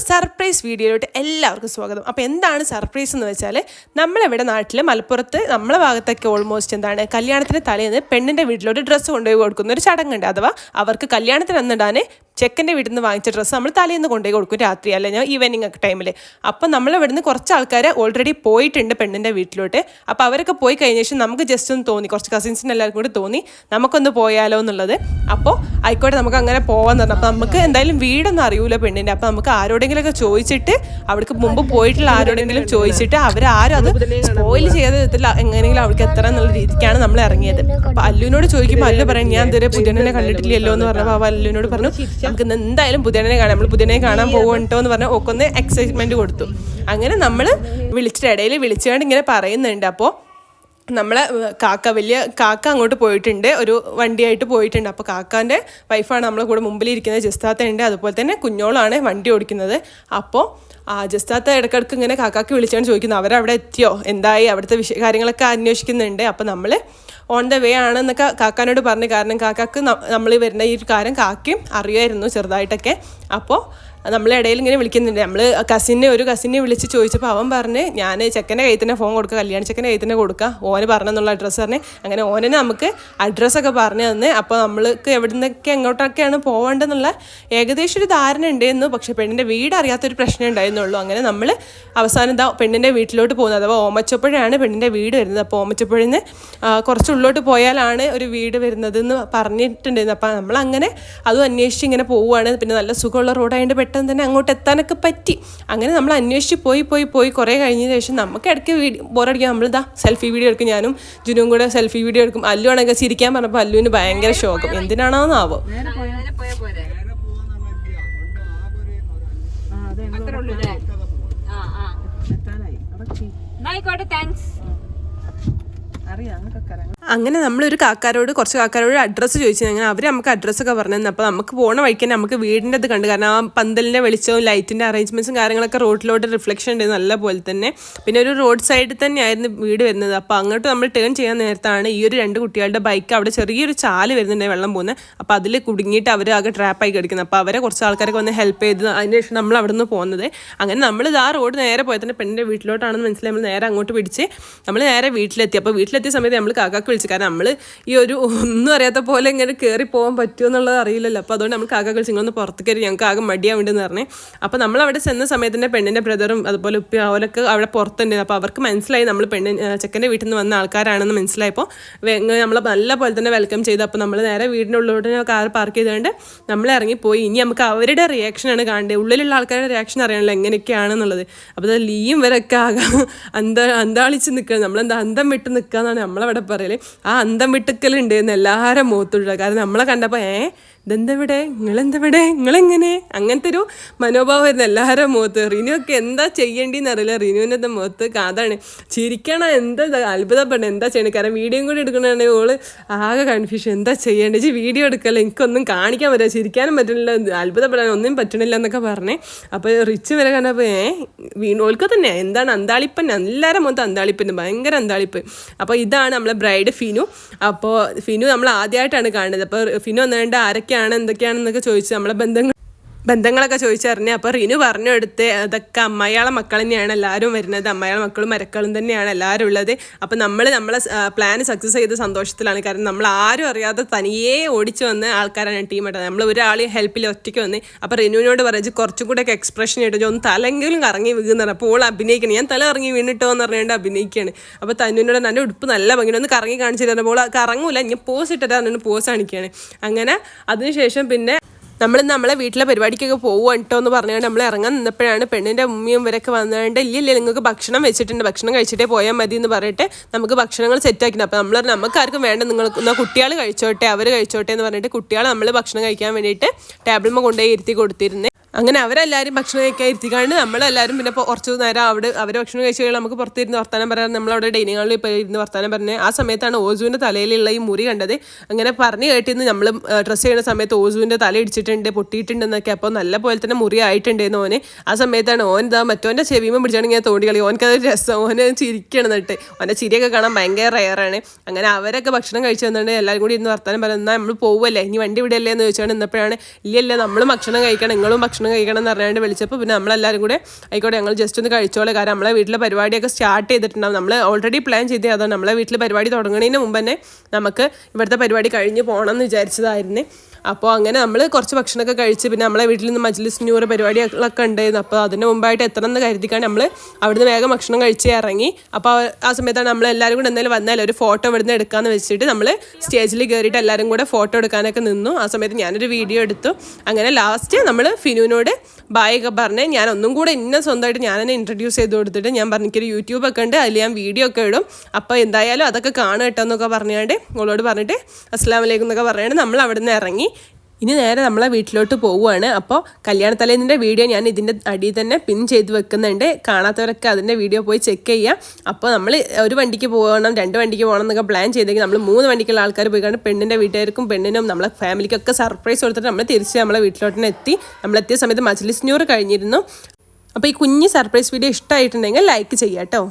Surprise വീഡിയോയിലോട്ട് എല്ലാവർക്കും സ്വാഗതം. അപ്പോൾ എന്താണ് സർപ്രൈസ് എന്ന് വെച്ചാൽ, നമ്മളിവിടെ നാട്ടിൽ മലപ്പുറത്ത് നമ്മളെ ഭാഗത്തൊക്കെ ഓൾമോസ്റ്റ് എന്താണ് കല്യാണത്തിന് തലേന്ന് പെണ്ണിൻ്റെ വീട്ടിലോട്ട് ഡ്രസ്സ് കൊണ്ടുപോയി കൊടുക്കുന്ന ഒരു ചടങ്ങുണ്ട്. അഥവാ അവർക്ക് കല്യാണത്തിന് അന്നിടാൻ ചെക്കൻ്റെ വീട്ടിൽ നിന്ന് വാങ്ങിച്ച ഡ്രസ്സ് നമ്മൾ തലേന്ന് കൊണ്ടുപോയി കൊടുക്കും, രാത്രി അല്ലെങ്കിൽ ഈവനിങ് ഒക്കെ ടൈമിൽ. അപ്പം നമ്മളിവിടുന്ന് കുറച്ച് ആൾക്കാർ ഓൾറെഡി പോയിട്ടുണ്ട് പെണ്ണിൻ്റെ വീട്ടിലോട്ട്. അപ്പോൾ അവരൊക്കെ പോയി കഴിഞ്ഞ ശേഷം നമുക്ക് ജസ്റ്റ് ഒന്ന് തോന്നി, കുറച്ച് കസിൻസിന് എല്ലാവർക്കും കൂടി തോന്നി നമുക്കൊന്ന് പോയാലോ എന്നുള്ളത്. അപ്പോൾ ആയിക്കോട്ടെ നമുക്ക് അങ്ങനെ പോകാമെന്ന് പറഞ്ഞു. അപ്പോൾ നമുക്ക് എന്തായാലും വീടൊന്നും അറിയൂല പെണ്ണിൻ്റെ. അപ്പോൾ നമുക്ക് ആരോടെങ്കിലുമൊക്കെ ചോദിച്ചിട്ട്, അവിടേക്ക് മുമ്പ് പോയിട്ടുള്ള ആരോടെങ്കിലും ചോദിച്ചിട്ട് അവരാരും അത് സ്പോയിൽ ചെയ്ത വിധത്തിൽ എങ്ങനെയെങ്കിലും അവൾക്ക് എത്ര എന്നുള്ള രീതിക്കാണ് നമ്മൾ ഇറങ്ങിയത്. അപ്പോൾ അല്ലുവിനോട് ചോദിക്കുമ്പോൾ അല്ലു പറയും ഞാൻ ഇതുവരെ പുതിയനെ കണ്ടിട്ടില്ലല്ലോ എന്ന് പറഞ്ഞപ്പോൾ അപ്പോൾ അല്ലുവിനോട് പറഞ്ഞു നമുക്ക് എന്തായാലും പുതിയനെ കാണാം, നമ്മൾ പുതിയനെ കാണാൻ പോകുന്നുണ്ടോ എന്ന് പറഞ്ഞാൽ ഒക്കെ ഒന്ന് എക്സൈറ്റ്മെൻറ്റ് കൊടുത്തു. അങ്ങനെ നമ്മൾ വിളിച്ചിട്ട് ഇടയിൽ വിളിച്ചുകൊണ്ട് ഇങ്ങനെ പറയുന്നുണ്ട്. അപ്പോൾ നമ്മളെ വലിയ കാക്ക അങ്ങോട്ട് പോയിട്ടുണ്ട്, ഒരു വണ്ടിയായിട്ട് പോയിട്ടുണ്ട്. അപ്പോൾ കാക്കാൻ്റെ വൈഫാണ് നമ്മളെ കൂടെ മുമ്പിലിരിക്കുന്നത്, ജസ്താത്തയുണ്ട്, അതുപോലെ തന്നെ കുഞ്ഞോളാണ് വണ്ടി ഓടിക്കുന്നത്. അപ്പോൾ ജസ്താത്ത ഇടയ്ക്കിടയ്ക്ക് ഇങ്ങനെ കാക്കാക്ക് വിളിച്ചാണ് ചോദിക്കുന്നത് അവരവിടെ എത്തിയോ, എന്തായി, അവിടുത്തെ കാര്യങ്ങളൊക്കെ അന്വേഷിക്കുന്നുണ്ട്. അപ്പോൾ നമ്മൾ ഓൺ ദ വേ ആണെന്നൊക്കെ കാക്കാനോട് പറഞ്ഞു. കാരണം കാക്കാക്ക് നമ്മൾ വരുന്ന ഈ ഒരു കാര്യം കാക്കയും അറിയുമായിരുന്നു ചെറുതായിട്ടൊക്കെ. അപ്പോൾ നമ്മളിടയിൽ ഇങ്ങനെ വിളിക്കുന്നുണ്ട്. നമ്മൾ ഒരു കസിനെ വിളിച്ച് ചോദിച്ചപ്പോൾ അവൻ പറഞ്ഞ് ഞാൻ ചെക്കൻ്റെ കയ്യിൽ തന്നെ ഫോൺ കൊടുക്കുക, കല്യാണ ചെക്കൻ്റെ കയ്യിൽ തന്നെ കൊടുക്കുക, ഓന് പറഞ്ഞെന്നുള്ള അഡ്രസ്സ് പറഞ്ഞ്. അങ്ങനെ ഓനെ നമുക്ക് അഡ്രസ്സൊക്കെ പറഞ്ഞു തന്ന്. അപ്പോൾ നമ്മൾക്ക് എവിടെ നിന്നൊക്കെ എങ്ങോട്ടൊക്കെയാണ് പോകേണ്ടതെന്നുള്ള ഏകദേശം ഒരു ധാരണ ഉണ്ടായിരുന്നു. പക്ഷേ പെണ്ണിൻ്റെ വീട് അറിയാത്തൊരു പ്രശ്നം ഉണ്ടായിരുന്നുള്ളൂ. അങ്ങനെ നമ്മൾ അവസാനം പെണ്ണിൻ്റെ വീട്ടിലോട്ട് പോകുന്നത്. അഥവാ ഓമച്ചപ്പുഴയാണ് പെണ്ണിൻ്റെ വീട് വരുന്നത്. അപ്പോൾ ഓമച്ചപ്പുഴയിൽ നിന്ന് കുറച്ച് ഉള്ളോട്ട് പോയാലാണ് ഒരു വീട് വരുന്നതെന്ന് പറഞ്ഞിട്ടുണ്ടായിരുന്നു. അപ്പോൾ നമ്മളങ്ങനെ അതും അന്വേഷിച്ച് ഇങ്ങനെ പോവുകയാണ്. പിന്നെ നല്ല സുഖമുള്ള റോഡായതുകൊണ്ട് പെട്ടെന്ന് തന്നെ അങ്ങോട്ട് എത്താനൊക്കെ പറ്റി. അങ്ങനെ നമ്മൾ അന്വേഷിച്ച് പോയി കുറേ കഴിഞ്ഞതിന് ശേഷം നമുക്ക് ഇടയ്ക്ക് ബോറടിക്കാൻ നമ്മളിതാ സെൽഫി വീഡിയോ എടുക്കും. ഞാനും ജുനും കൂടെ സെൽഫി വീഡിയോ എടുക്കും. അല്ലു ആണെങ്കിൽ ചിരിക്കാൻ പറഞ്ഞപ്പോൾ അല്ലുവിന് ഭയങ്കര ശോകം, എന്തിനാണോന്നാവോ. അങ്ങനെ നമ്മളൊരു കുറച്ച് കാക്കാരോട് അഡ്രസ്സ് ചോദിച്ചു. അങ്ങനെ അവർ നമുക്ക് അഡ്രസ്സൊക്കെ പറഞ്ഞു. അപ്പോൾ നമുക്ക് പോണ വഴിക്ക് തന്നെ നമുക്ക് വീടിൻ്റെ അത് കണ്ട്. കാരണം ആ പന്തലിൻ്റെ വെളിച്ചവും ലൈറ്റിൻ്റെ അറേഞ്ച്മെൻറ്റ്സും കാര്യങ്ങളൊക്കെ റോഡിലോട്ട് റിഫ്ലക്ഷൻ ഉണ്ട് നല്ല പോലെ തന്നെ. പിന്നെ ഒരു റോഡ് സൈഡിൽ തന്നെയായിരുന്നു വീട് വരുന്നത്. അപ്പോൾ അങ്ങോട്ട് നമ്മൾ ടേൺ ചെയ്യാൻ നേരത്താണ് ഈ ഒരു 2 കുട്ടികളുടെ ബൈക്ക് അവിടെ ചെറിയൊരു ചാല് വരുന്നുണ്ട്, വെള്ളം പോകുന്നത്. അപ്പോൾ അതിൽ കുടുങ്ങിയിട്ട് അവർ ആകെ ട്രാപ്പായി കിടക്കുന്നത്. അപ്പോൾ അവരെ കുറച്ച് ആൾക്കാരൊക്കെ വന്ന് ഹെൽപ്പ് ചെയ്ത് അതിന് ശേഷം നമ്മൾ അവിടെ നിന്ന് പോകുന്നത്. അങ്ങനെ നമ്മൾ ആ റോഡ് നേരെ പോയി തന്നെ പെണ്ണിൻ്റെ വീട്ടിലോട്ടാണെന്ന് മനസ്സിലായി. നമ്മൾ നേരെ അങ്ങോട്ട് പിടിച്ച് നമ്മൾ നേരെ വീട്ടിലെത്തി. അപ്പോൾ വീട്ടിലെത്തിയ സമയത്ത് നമ്മൾ കാക്കാക്ക് വിളിച്ചു. കാരണം നമ്മൾ ഈ ഒരു ഒന്നും അറിയാത്ത പോലെ ഇങ്ങനെ കയറി പോകാൻ പറ്റുമോ എന്നുള്ളത് അറിയില്ലല്ലോ. അപ്പോൾ അതുകൊണ്ട് നമ്മൾ കാക്ക വിളിച്ച് ഇങ്ങൊന്ന് പുറത്ത് കയറി, ഞങ്ങൾക്ക് ആകെ മടിയാവുണ്ടെന്ന് പറഞ്ഞേ. അപ്പോൾ നമ്മൾ അവിടെ ചെന്ന സമയത്ത് തന്നെ പെണ്ണിൻ്റെ ബ്രദറും അതുപോലെ ഉപ്പി അവരൊക്കെ അവിടെ പുറത്തുണ്ടായിരുന്നു. അപ്പോൾ അവർക്ക് മനസ്സിലായി നമ്മൾ ചെക്കൻ്റെ വീട്ടിൽ നിന്ന് വന്ന ആൾക്കാരാണെന്ന് മനസ്സിലായപ്പോൾ നമ്മൾ നല്ല പോലെ തന്നെ വെൽക്കം ചെയ്തു. അപ്പോൾ നമ്മൾ നേരെ വീടിൻ്റെ ഉള്ളിലോട്ട് കാർ പാർക്ക് ചെയ്തുകൊണ്ട് നമ്മൾ ഇറങ്ങിപ്പോയി. ഇനി നമുക്ക് അവരുടെ റിയാക്ഷനാണ് കാണേണ്ടത്, ഉള്ളിലുള്ള ആൾക്കാരുടെ റിയാക്ഷൻ അറിയണല്ലോ എങ്ങനെയൊക്കെയാണെന്നുള്ളത്. അപ്പോൾ അത് ലീയും വരൊക്കെ ആകാം അന്താളിച്ച് നിൽക്കുക, നമ്മളെന്താ അന്തം വിട്ട് നിൽക്കുക എന്നാണ് നമ്മളവിടെ പറയല്. ആ അന്തം വിട്ടുക്കലുണ്ട് എന്ന് എല്ലാവരും മുഖത്തുള്ള. കാരണം നമ്മളെ കണ്ടപ്പോൾ ഇതെന്തെവിടെ, നിങ്ങളെങ്ങനെ, അങ്ങനത്തെ ഒരു മനോഭാവം വരുന്ന എല്ലാവരും മുഖത്ത്. റിനുവൊക്കെ എന്താ ചെയ്യേണ്ടിയെന്ന് അറിയില്ല. റിനുവിൻ്റെ മുഖത്ത് അതാണ് ചിരിക്കണം, എന്താ അത്ഭുതപ്പെടണം, എന്താ ചെയ്യണം. കാരണം വീഡിയോയും കൂടി എടുക്കണമെങ്കിൽ ഓള് ആകെ കൺഫ്യൂഷൻ, എന്താ ചെയ്യേണ്ടത്, വീഡിയോ എടുക്കല്ല, എനിക്കൊന്നും കാണിക്കാൻ പറ്റില്ല, ചിരിക്കാനും പറ്റണില്ല, അത്ഭുതപ്പെടാൻ ഒന്നും പറ്റണില്ല എന്നൊക്കെ പറഞ്ഞേ. അപ്പോൾ റിച്ച് വരെ കണ്ടപ്പോൾ ഓൾക്ക് തന്നെ എന്താണ് അന്താളിപ്പൻ, എല്ലാവരും മുഖത്ത് അന്താളിപ്പൻ, ഭയങ്കര അന്താളിപ്പ്. അപ്പോൾ ഇതാണ് നമ്മളെ ബ്രൈഡ് ഫിനു. അപ്പോൾ ഫിനു നമ്മൾ ആദ്യമായിട്ടാണ് കാണുന്നത്. അപ്പോൾ ഫിനു വന്നിട്ട് ആരൊക്കെയാണ് എന്തൊക്കെയാണെന്നൊക്കെ ചോദിച്ചു, നമ്മളെ ബന്ധങ്ങളൊക്കെ ചോദിച്ചറിഞ്ഞ്. അപ്പോൾ റിനു പറഞ്ഞു കൊടുത്ത് അതൊക്കെ അമ്മായിയാളെ മക്കൾ തന്നെയാണ് എല്ലാവരും വരുന്നത്, അമ്മായിയാളെ മക്കളും മരക്കളും തന്നെയാണ് എല്ലാവരും ഉള്ളത്. അപ്പോൾ നമ്മളെ പ്ലാൻ സക്സസ് ചെയ്ത സന്തോഷത്തിലാണ്. കാരണം നമ്മൾ ആരും അറിയാതെ തനിയെ ഓടിച്ചു വന്ന ആൾക്കാരാണ് ടീമായിട്ട്. നമ്മൾ ഒരാളെയും ഹെൽപ്പിൽ ഒറ്റയ്ക്ക് വന്ന്. അപ്പോൾ റിനുവിനോട് പറഞ്ഞു കുറച്ചും കൂടെ ഒക്കെ എക്സ്പ്രഷൻ ഇട്ടോ, ഒന്ന് തലെങ്കിലും കറങ്ങി വീകുന്നതാണ്. അപ്പോൾ ഓൾ അഭിനയിക്കണം, ഞാൻ തല ഇറങ്ങി വീണിട്ടോ എന്ന് പറഞ്ഞുകൊണ്ട് അഭിനയിക്കുകയാണ്. അപ്പോൾ തന്നുവിനോട് എൻ്റെ ഉടുപ്പ് നല്ല ഭംഗി, ഒന്ന് കറങ്ങി കാണിച്ചു തരുമ്പോൾ ഓൾ കറങ്ങൂല, ഞാൻ പോസ് ഇട്ടിട്ടാണ് പോസ് കാണിക്കുകയാണ്. അങ്ങനെ അതിനുശേഷം പിന്നെ നമ്മളെ വീട്ടിലെ പരിപാടിക്കൊക്കെ പോകുക കേട്ടോ എന്ന് പറഞ്ഞുകൊണ്ട് നമ്മൾ ഇറങ്ങാൻ നിന്നപ്പോഴാണ് പെണ്ണിൻ്റെ ഉമ്മയും ഇവരൊക്കെ വന്നുകൊണ്ട് ഇല്ല നിങ്ങൾക്ക് ഭക്ഷണം വെച്ചിട്ടുണ്ട്, ഭക്ഷണം കഴിച്ചിട്ടേ പോയാൽ മതി എന്ന് പറഞ്ഞിട്ട് നമുക്ക് ഭക്ഷണങ്ങൾ സെറ്റാക്കിയിട്ട്. അപ്പോൾ നമ്മൾ നമുക്കാർക്കും വേണ്ട, നിങ്ങൾ കുട്ടികൾ കഴിച്ചോട്ടെ, അവർ കഴിച്ചോട്ടെ എന്ന് പറഞ്ഞിട്ട് കുട്ടികളെ നമ്മൾ ഭക്ഷണം കഴിക്കാൻ വേണ്ടിയിട്ട് ടേബിളിൽ കൊണ്ടുപോയി ഇരുത്തി കൊടുത്തിരുന്നത്. അങ്ങനെ അവരെല്ലാവരും ഭക്ഷണം കഴിക്കാൻ ഇരുത്തിക്കാണ്ട് നമ്മളെല്ലാവരും പിന്നെ കുറച്ച് നേരം അവർ ഭക്ഷണം കഴിച്ച് കഴിഞ്ഞാൽ നമുക്ക് പുറത്തിരുന്ന് വർത്താനം പറയാൻ നമ്മളവിടെ ഡൈനിങ് ഹാളിൽ ഇപ്പോൾ ഇരുന്ന് വർത്താനം പറഞ്ഞ്. ആ സമയത്താണ് ഓസുവിൻ്റെ തലയിലുള്ള ഈ മുറി കണ്ടത്. അങ്ങനെ പറഞ്ഞു കേട്ടിരുന്ന് നമ്മൾ ഡ്രസ്സ് ചെയ്യുന്ന സമയത്ത് ഓസുവിൻ്റെ തല ഇടിച്ചിട്ടുണ്ട്, പൊട്ടിയിട്ടുണ്ടെന്നൊക്കെ. അപ്പോൾ നല്ല പോലെ തന്നെ മുറി ആയിട്ടുണ്ടായിരുന്നു ഓന്. ആ സമയത്താണ് മറ്റോൻ്റെ ചെവിയുമ്പോൾ പിടിച്ചാണെങ്കിൽ ഞാൻ തോണ്ടി കളി. ഓനക്കത് രസം, ഓന് ചിരിക്കണം എന്നിട്ട്. ഓൻ്റെ ചിരിയൊക്കെ കാണാൻ ഭയങ്കര റയറാണ്. അങ്ങനെ അവരൊക്കെ ഭക്ഷണം കഴിച്ചു തന്നിട്ട് എല്ലാവരും കൂടി ഇരുന്ന് വർത്താനം പറയുന്നത് നമ്മൾ പോവുമല്ലേ, ഇനി വണ്ടി വിടല്ലേ എന്ന് ചോദിച്ചാണ്. ഇന്നപ്പോഴാണ് ഇല്ല നമ്മൾ ഭക്ഷണം കഴിക്കണം, നിങ്ങളും ഭക്ഷണം ഭക്ഷണം കഴിക്കണം എന്ന് പറഞ്ഞുകൊണ്ട് വിളിച്ചപ്പോൾ പിന്നെ നമ്മളെല്ലാവരും കൂടെ ആയിക്കോട്ടെ ഞങ്ങൾ ജസ്റ്റ് ഒന്ന് കഴിച്ചോളെ. കാരണം നമ്മളെ വീട്ടിലെ പരിപാടിയൊക്കെ സ്റ്റാർട്ട് ചെയ്തിട്ടുണ്ടാവും. നമ്മൾ ഓൾറെഡി പ്ലാൻ ചെയ്തേ അതാണ്. നമ്മളെ വീട്ടിൽ പരിപാടി തുടങ്ങുന്നതിന് മുമ്പ് തന്നെ നമുക്ക് ഇവിടുത്തെ പരിപാടി കഴിഞ്ഞ് പോകണം എന്ന് വിചാരിച്ചതായിരുന്നു. അപ്പോൾ അങ്ങനെ നമ്മൾ കുറച്ച് ഭക്ഷണമൊക്കെ കഴിച്ച് പിന്നെ നമ്മളെ വീട്ടിൽ നിന്ന് മജ്ലിസ് ന്യൂർ പരിപാടികളൊക്കെ ഉണ്ടായിരുന്നു. അപ്പോൾ അതിന് മുമ്പായിട്ട് എത്ര എന്ന് കരുതിക്കാണ് നമ്മൾ അവിടുന്ന് വേഗം ഭക്ഷണം കഴിച്ച് ഇറങ്ങി. അപ്പോൾ ആ സമയത്താണ് നമ്മളെല്ലാവരും കൂടെ എന്തായാലും വന്നാൽ ഒരു ഫോട്ടോ ഇവിടുന്ന് എടുക്കാമെന്ന് വെച്ചിട്ട് നമ്മൾ സ്റ്റേജിൽ കയറിയിട്ട് എല്ലാവരും കൂടെ ഫോട്ടോ എടുക്കാനൊക്കെ നിന്നു. ആ സമയത്ത് ഞാനൊരു വീഡിയോ എടുത്തു. അങ്ങനെ ലാസ്റ്റ് നമ്മൾ ഫിനുവിനോട് ബായ് ഒക്കെ പറഞ്ഞ് ഞാൻ ഒന്നും കൂടെ സ്വന്തമായിട്ട് ഞാൻ തന്നെ ഇൻട്രൊഡ്യൂസ് ചെയ്ത് കൊടുത്തിട്ട് ഞാൻ പറഞ്ഞു എനിക്കൊരു യൂട്യൂബൊക്കെ ഉണ്ട്, അതിൽ ഞാൻ വീഡിയോ ഒക്കെ ഇടും, അപ്പോൾ എന്തായാലും അതൊക്കെ കാണുക കേട്ടോ എന്നൊക്കെ പറഞ്ഞുകൊണ്ട് അവളോട് പറഞ്ഞിട്ട് അസ്സലാമു അലൈക്കും എന്നൊക്കെ പറഞ്ഞുകൊണ്ട് നമ്മൾ അവിടെ നിന്ന് ഇറങ്ങി. ഇനി നേരെ നമ്മളെ വീട്ടിലോട്ട് പോവുകയാണ്. അപ്പോൾ കല്യാണത്തലേന്നിൻ്റെ വീഡിയോ ഞാൻ ഇതിൻ്റെ അടിയിൽ തന്നെ പിൻ ചെയ്ത് വെക്കുന്നുണ്ട്. കാണാത്തവരൊക്കെ അതിൻ്റെ വീഡിയോ പോയി ചെക്ക് ചെയ്യുക. അപ്പോൾ നമ്മൾ ഒരു വണ്ടിക്ക് പോകണം 2 വണ്ടിക്ക് പോകണം എന്നൊക്കെ പ്ലാൻ ചെയ്തെങ്കിൽ നമ്മൾ 3 വണ്ടിക്കുള്ള ആൾക്കാർ പോയി കാരണം പെണ്ണിൻ്റെ വീട്ടുകാർക്കും പെണ്ണിനും നമ്മളെ ഫാമിലിക്കൊക്കെ സർപ്രൈസ് കൊടുത്തിട്ട് നമ്മൾ തിരിച്ച് നമ്മളെ വീട്ടിലോട്ട് തന്നെ എത്തി. നമ്മളെത്തിയ സമയത്ത് മജ്ലിസ് ന്യൂർ കഴിഞ്ഞിരുന്നു. അപ്പോൾ ഈ കുഞ്ഞ് സർപ്രൈസ് വീഡിയോ ഇഷ്ടമായിട്ടുണ്ടെങ്കിൽ ലൈക്ക് ചെയ്യാം കേട്ടോ.